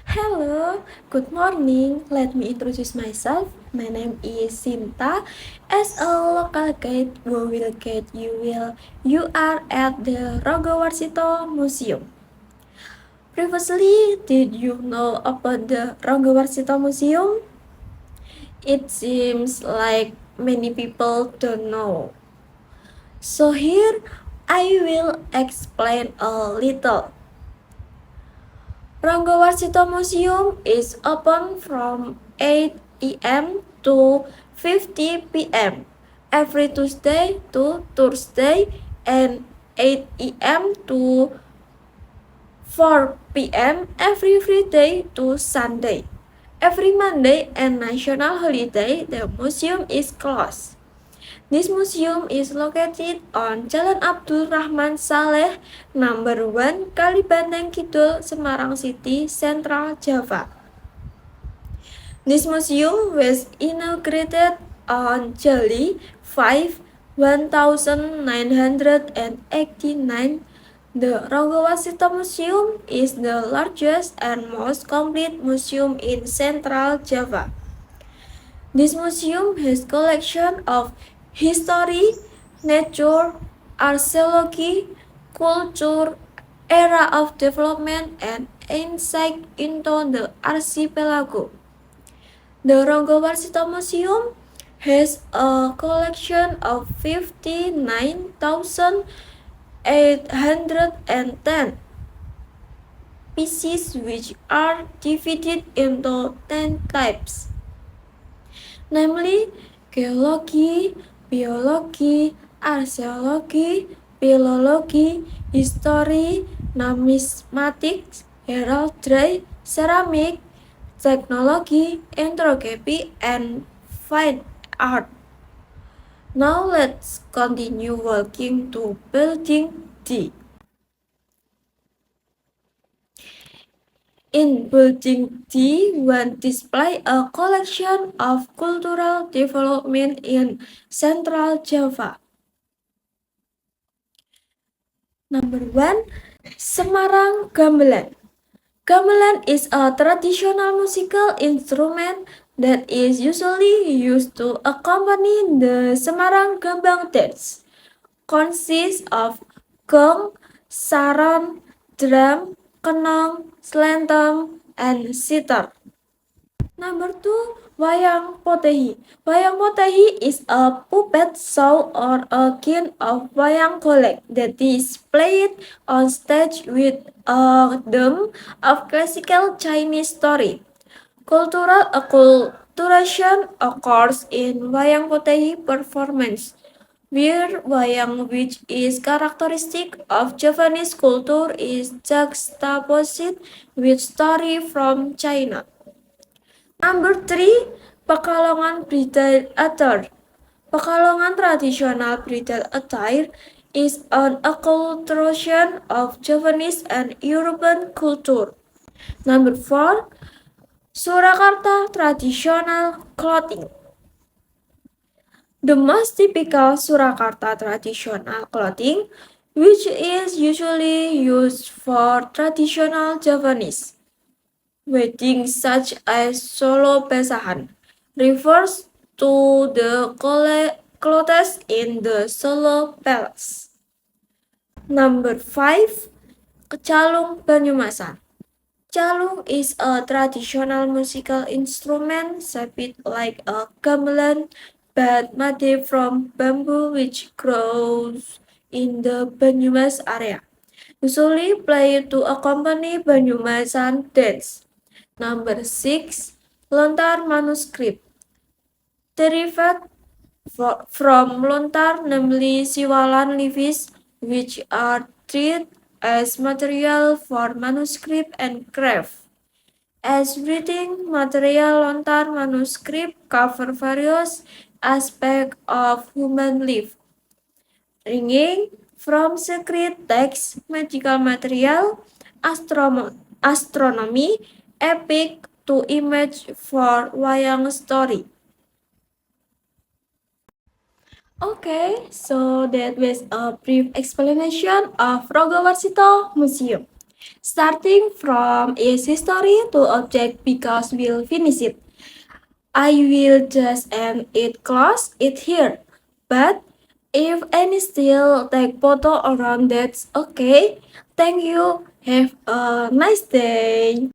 Hello, good morning. Let me introduce myself. My name is Sinta. As a local guide who will guide you are at the Ranggawarsita Museum. Previously, did you know about the Ranggawarsita Museum? It seems like many people don't know. So here I will explain a little. Ranggawarsita Museum is open from 8 am to 50 pm every Tuesday to Thursday and 8 am to 4 pm every Friday to Sunday. Every Monday and national holiday, the museum is closed. This museum is located on Jalan Abdul Rahman Saleh, number 1, Kalibanteng Kidul, Semarang City, Central Java. This museum was inaugurated on July 5, 1989. The Ranggawarsita Museum is the largest and most complete museum in Central Java. This museum has collection of history, nature, archaeology, culture, era of development, and insight into the archipelago. The Ranggawarsita Museum has a collection of 59,810 pieces which are divided into 10 types, namely geology, biology, archaeology, philology, history, numismatics, heraldry, ceramic, technology, anthropology, and fine art. Now let's continue walking to Building D. In Building D, one display a collection of cultural development in Central Java. Number 1, Semarang Gamelan. Gamelan is a traditional musical instrument that is usually used to accompany the Semarang Gambang dance. Consists of gong, saron, drum, kenong, slentong, and sitar. Number 2, Wayang Potehi. Wayang Potehi is a puppet show or a kind of wayang golek that is played on stage with a theme of classical Chinese story. Cultural acculturation occurs in Wayang Potehi performance, where wayang, which is characteristic of Javanese culture, is juxtaposed with story from China. Number 3, Pekalongan Bridal Attire. Pekalongan traditional bridal attire is an acculturation of Javanese and European culture. Number 4, Surakarta traditional clothing. The most typical Surakarta traditional clothing, which is usually used for traditional Javanese weddings such as Solo Pesahan, refers to the clothes in the Solo Palace. Number 5, Kecalung Banyumasan. Calung is a traditional musical instrument shaped like a gamelan but made from bamboo which grows in the Banyumas area, usually played to accompany Banyumasan dance. Number 6, Lontar Manuscript. Derived from lontar, namely Siwalan leaves, which are treated as material for manuscript and craft. As reading material, lontar manuscript cover various aspects of human life, ranging from sacred text, magical material, astronomy, epic, to image for wayang story. Okay, so that was a brief explanation of Ranggawarsita Museum. Starting from its history to object because we'll finish it. I will just end it close it here. But if any still take photo around, that's okay. Thank you. Have a nice day.